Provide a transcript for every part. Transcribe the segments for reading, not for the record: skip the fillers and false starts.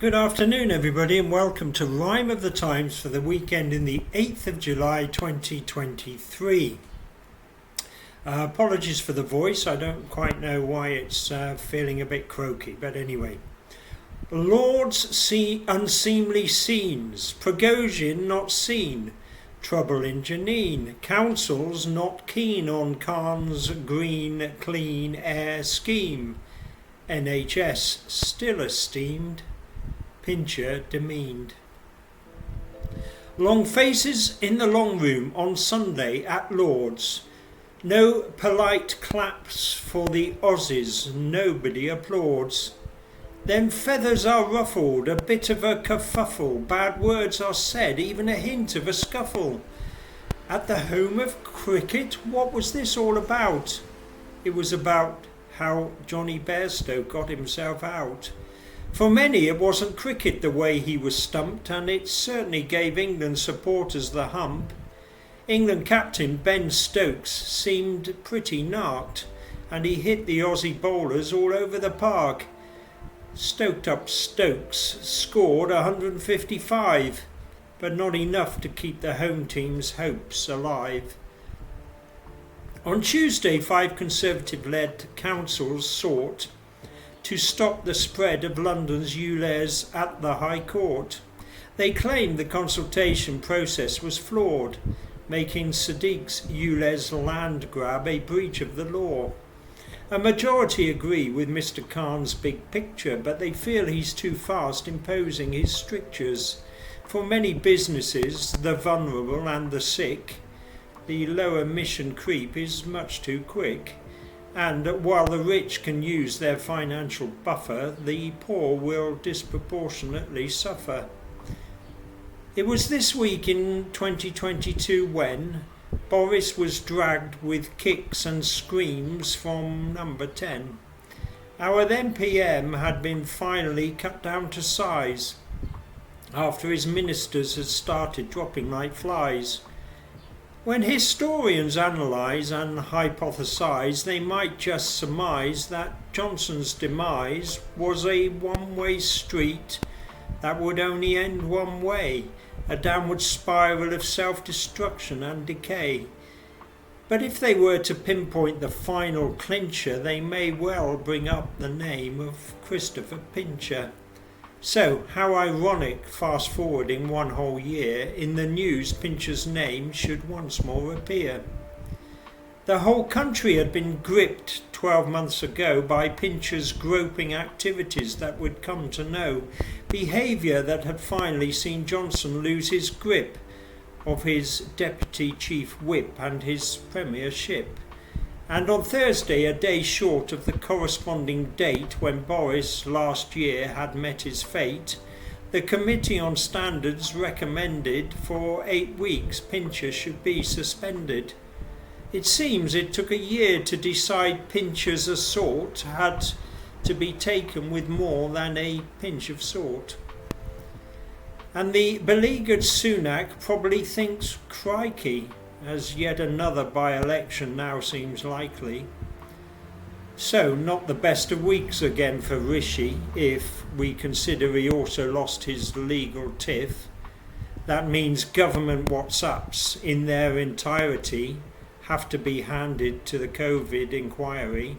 Good afternoon, everybody, and welcome to Rhyme of the Times for the weekend in the 8th of July 2023. Apologies for the voice. I don't quite know why it's feeling a bit croaky, but anyway. Lords see unseemly scenes, Prigozhin not seen, trouble in Jenin, councils not keen on Khan's green, clean air scheme, NHS still esteemed, Pincher demeaned. Long faces in the long room on Sunday at Lord's. No polite claps for the Aussies, nobody applauds. Then feathers are ruffled, a bit of a kerfuffle, bad words are said, even a hint of a scuffle. At the home of cricket, what was this all about? It was about how Johnny Bairstow got himself out. For many it wasn't cricket the way he was stumped, and it certainly gave England supporters the hump. England captain Ben Stokes seemed pretty narked, and he hit the Aussie bowlers all over the park. Stoked up Stokes scored 155, but not enough to keep the home team's hopes alive. On Tuesday, 5 Conservative-led councils sought to stop the spread of London's ULEZ at the High Court. They claimed the consultation process was flawed, making Sadiq's ULEZ land grab a breach of the law. A majority agree with Mr Khan's big picture, but they feel he's too fast imposing his strictures. For many businesses, the vulnerable and the sick, the low emission creep is much too quick. And while the rich can use their financial buffer, the poor will disproportionately suffer. It was this week in 2022 when Boris was dragged with kicks and screams from number 10. Our then PM had been finally cut down to size after his ministers had started dropping like flies. When historians analyse and hypothesise, they might just surmise that Johnson's demise was a one-way street that would only end one way, a downward spiral of self-destruction and decay. But if they were to pinpoint the final clincher, they may well bring up the name of Christopher Pincher. So, how ironic, fast forwarding one whole year, in the news Pincher's name should once more appear. The whole country had been gripped 12 months ago by Pincher's groping activities that would come to know, behaviour that had finally seen Johnson lose his grip of his Deputy Chief Whip and his premiership. And on Thursday, a day short of the corresponding date when Boris last year had met his fate, the Committee on Standards recommended for 8 weeks Pincher should be suspended. It seems it took a year to decide Pincher's assault had to be taken with more than a pinch of salt. And the beleaguered Sunak probably thinks, crikey, as yet another by-election now seems likely. So, not the best of weeks again for Rishi, if we consider he also lost his legal tiff. That means government WhatsApps in their entirety have to be handed to the COVID inquiry.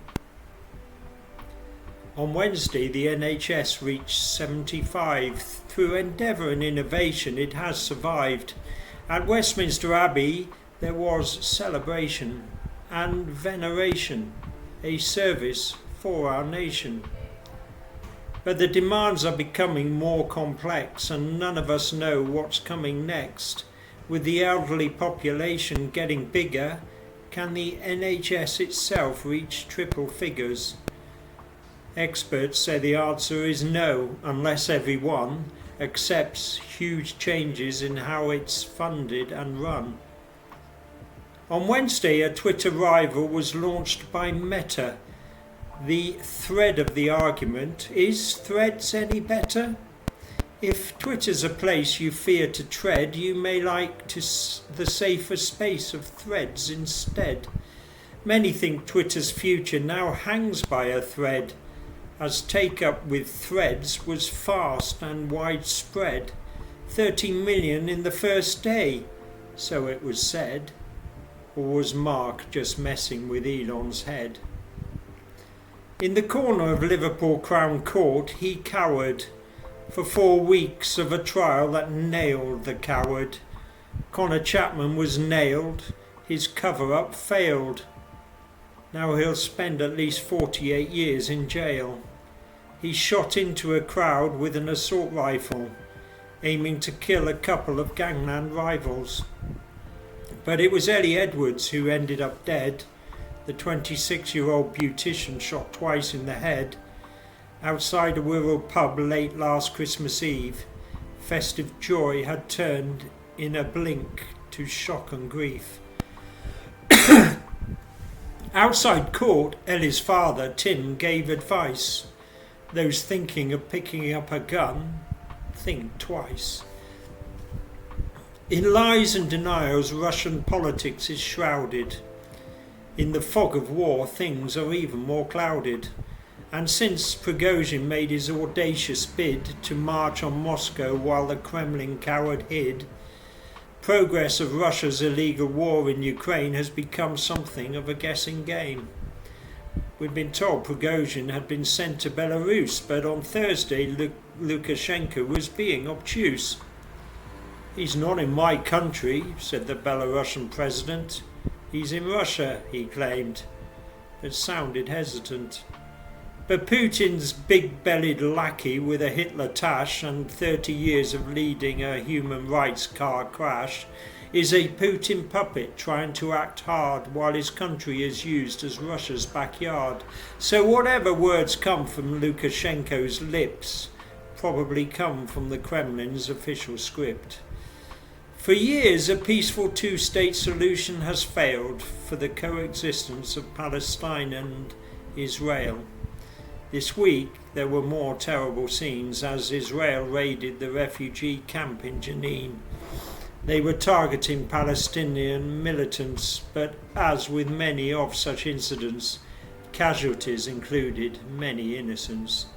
On Wednesday, the NHS reached 75. Through endeavour and innovation, it has survived. At Westminster Abbey, there was celebration and veneration, a service for our nation. But the demands are becoming more complex, and none of us know what's coming next. With the elderly population getting bigger, can the NHS itself reach triple figures? Experts say the answer is no, unless everyone accepts huge changes in how it's funded and run. On Wednesday, a Twitter rival was launched by Meta. The thread of the argument, is Threads any better? If Twitter's a place you fear to tread, you may like the safer space of Threads instead. Many think Twitter's future now hangs by a thread. as take-up with threads was fast and widespread. 30 million in the first day, so it was said. Or was Mark just messing with Elon's head? In the corner of Liverpool Crown Court he cowered for 4 weeks of a trial that nailed the coward. Connor Chapman was nailed, his cover-up failed. Now he'll spend at least 48 years in jail. He shot into a crowd with an assault rifle, aiming to kill a couple of gangland rivals. But it was Ellie Edwards who ended up dead. The 26-year-old beautician shot twice in the head outside a rural pub late last Christmas Eve. Festive joy had turned in a blink to shock and grief. Outside court, Ellie's father, Tim, gave advice. Those thinking of picking up a gun, think twice. In lies and denials, Russian politics is shrouded. In the fog of war, things are even more clouded. And since Prigozhin made his audacious bid to march on Moscow while the Kremlin coward hid, progress of Russia's illegal war in Ukraine has become something of a guessing game. We'd been told Prigozhin had been sent to Belarus, but on Thursday Lukashenko was being obtuse. "He's not in my country," said the Belarusian president. "He's in Russia," he claimed, but sounded hesitant. But Putin's big-bellied lackey with a Hitler tash and 30 years of leading a human rights car crash is a Putin puppet trying to act hard while his country is used as Russia's backyard. So whatever words come from Lukashenko's lips probably come from the Kremlin's official script. For years, a peaceful two-state solution has failed for the coexistence of Palestine and Israel. This week, there were more terrible scenes as Israel raided the refugee camp in Jenin. They were targeting Palestinian militants, but as with many of such incidents, casualties included many innocents.